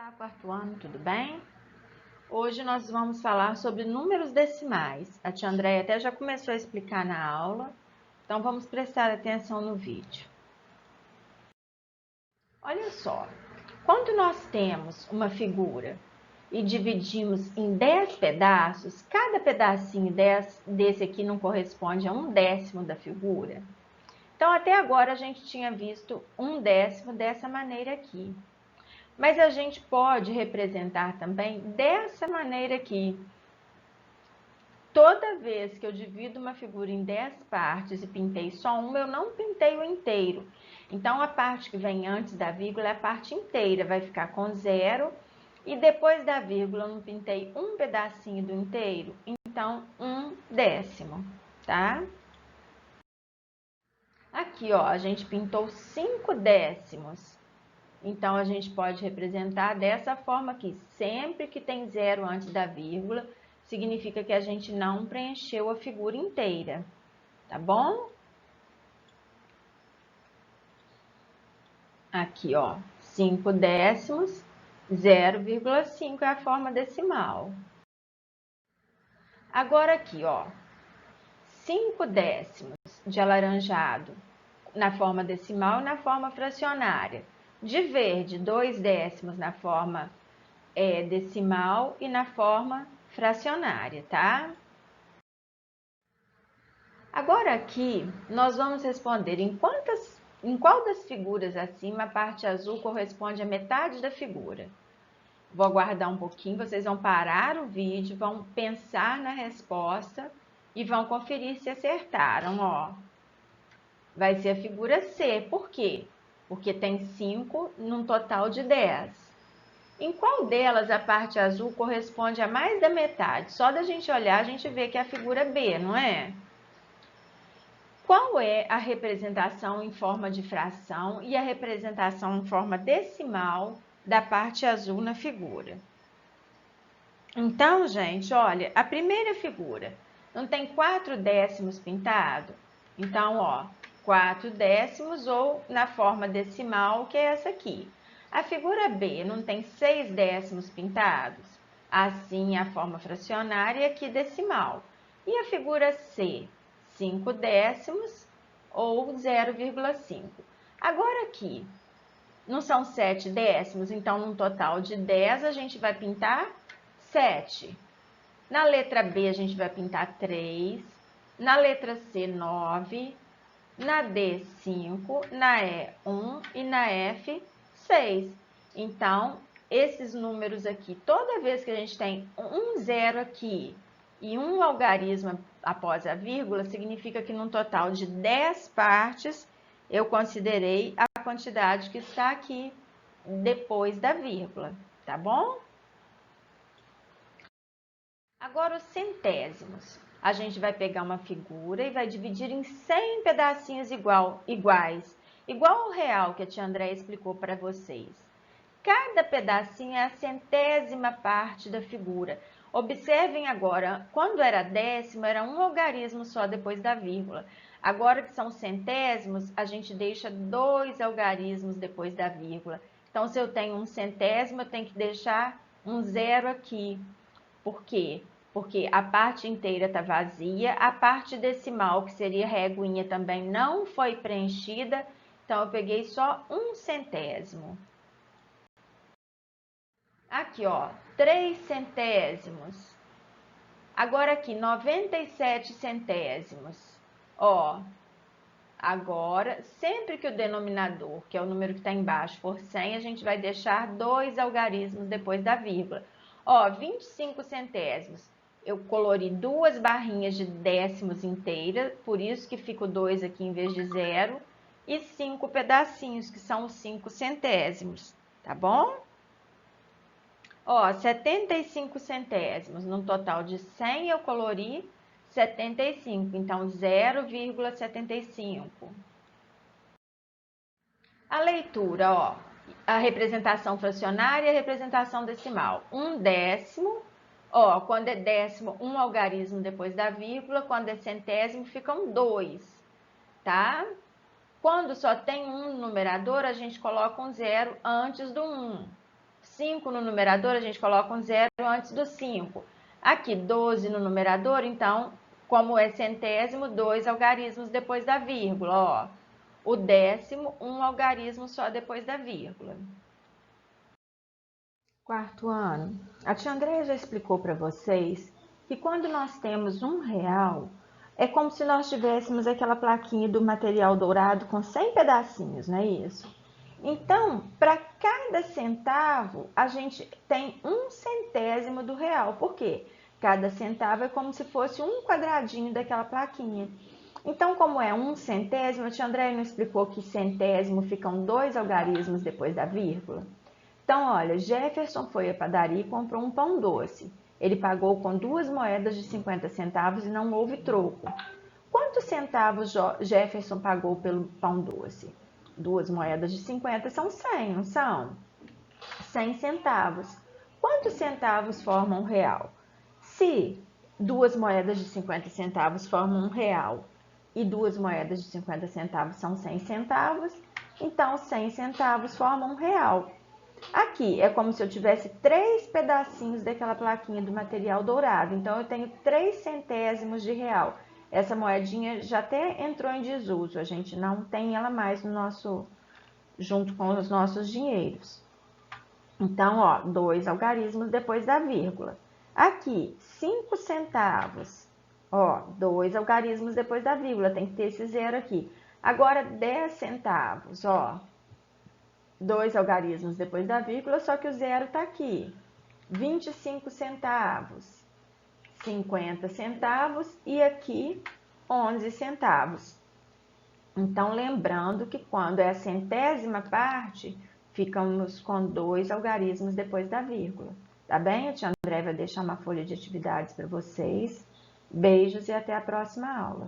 Olá, quarto ano, tudo bem? Hoje nós vamos falar sobre números decimais. A tia Andréia até já começou a explicar na aula, então vamos prestar atenção no vídeo. Olha só, quando nós temos uma figura e dividimos em 10 pedaços, cada pedacinho desse aqui não corresponde a 1/10 da figura. Então, até agora a gente tinha visto 1/10 dessa maneira aqui. Mas a gente pode representar também dessa maneira aqui. Toda vez que eu divido uma figura em 10 partes e pintei só uma, eu não pintei o inteiro. Então, a parte que vem antes da vírgula é a parte inteira, vai ficar com 0. E depois da vírgula, eu não pintei um pedacinho do inteiro, então 1/10, tá? Aqui, ó, a gente pintou 5/10. Então, a gente pode representar dessa forma aqui. Sempre que tem 0 antes da vírgula, significa que a gente não preencheu a figura inteira, tá bom? Aqui, ó, 5/10, 0,5 é a forma decimal. Agora aqui, ó, 5/10 de alaranjado na forma decimal e na forma fracionária. De verde, 2/10 na forma decimal e na forma fracionária, tá? Agora aqui, nós vamos responder em qual das figuras acima a parte azul corresponde à metade da figura. Vou aguardar um pouquinho, vocês vão parar o vídeo, vão pensar na resposta e vão conferir se acertaram, ó. Vai ser a figura C, por quê? Porque tem 5 num total de 10. Em qual delas a parte azul corresponde a mais da metade? Só da gente olhar, a gente vê que é a figura B, não é? Qual é a representação em forma de fração e a representação em forma decimal da parte azul na figura? Então, gente, olha, a primeira figura não tem 4/10 pintado? Então, ó, 4/10 ou na forma decimal, que é essa aqui. A figura B não tem 6/10 pintados? Assim, a forma fracionária e aqui decimal. E a figura C? 5/10 ou 0,5. Agora aqui, não são 7/10, então num total de 10 a gente vai pintar 7. Na letra B a gente vai pintar 3, na letra C 9, na D 5, na E 1 e na F 6. Então, esses números aqui, toda vez que a gente tem um zero aqui e um algarismo após a vírgula, significa que num total de 10 partes, eu considerei a quantidade que está aqui depois da vírgula, tá bom? Agora, os centésimos. A gente vai pegar uma figura e vai dividir em 100 pedacinhos iguais, igual ao real que a tia Andréia explicou para vocês. Cada pedacinho é a centésima parte da figura. Observem agora, quando era décimo, era um algarismo só depois da vírgula. Agora que são centésimos, a gente deixa 2 algarismos depois da vírgula. Então, se eu tenho um centésimo, eu tenho que deixar um zero aqui. Por quê? Porque a parte inteira está vazia, a parte decimal, que seria reguinha, também não foi preenchida, então eu peguei só um centésimo. Aqui, ó, 3 centésimos. Agora aqui, 97 centésimos. Ó, agora, sempre que o denominador, que é o número que está embaixo, for 100, a gente vai deixar 2 algarismos depois da vírgula. Ó, 25 centésimos. Eu colori 2 barrinhas de décimos inteiras, por isso que fica o 2 aqui em vez de 0, e 5 pedacinhos, que são os 5 centésimos, tá bom? Ó, 75 centésimos, num total de 100 eu colori 75, então 0,75. A leitura, ó, a representação fracionária e a representação decimal. 1/10, ó, quando é décimo, um algarismo depois da vírgula, quando é centésimo, ficam 2, tá? Quando só tem um numerador, a gente coloca um 0 antes do 1. 5 no numerador, a gente coloca um zero antes do 5. Aqui, 12 no numerador, então, como é centésimo, 2 algarismos depois da vírgula, ó. O décimo, um algarismo só depois da vírgula. Quarto ano. A tia Andréia já explicou para vocês que quando nós temos R$1, é como se nós tivéssemos aquela plaquinha do material dourado com 100 pedacinhos, não é isso? Então, para cada centavo, a gente tem 1/100º do real. Por quê? Cada centavo é como se fosse um quadradinho daquela plaquinha. Então, como é 1/100º, a tia Andréia não explicou que centésimo ficam 2 algarismos depois da vírgula? Então, olha, Jefferson foi à padaria e comprou um pão doce. Ele pagou com 2 moedas de 50 centavos e não houve troco. Quantos centavos Jefferson pagou pelo pão doce? 2 moedas de 50 são 100, não são? 100 centavos. Quantos centavos formam R$1? Se 2 moedas de 50 centavos formam R$1 e 2 moedas de 50 centavos são 100 centavos, então 100 centavos formam R$1. Aqui é como se eu tivesse 3 pedacinhos daquela plaquinha do material dourado. Então, eu tenho 3 centésimos de real. Essa moedinha já até entrou em desuso. A gente não tem ela mais no nosso, junto com os nossos dinheiros. Então, ó, 2 algarismos depois da vírgula. Aqui, 5 centavos. Ó, 2 algarismos depois da vírgula. Tem que ter esse zero aqui. Agora, 10 centavos, ó. 2 algarismos depois da vírgula, só que o zero está aqui. 25 centavos, 50 centavos e aqui 11 centavos. Então, lembrando que quando é a centésima parte, ficamos com 2 algarismos depois da vírgula. Tá bem? A tia André vai deixar uma folha de atividades para vocês. Beijos e até a próxima aula.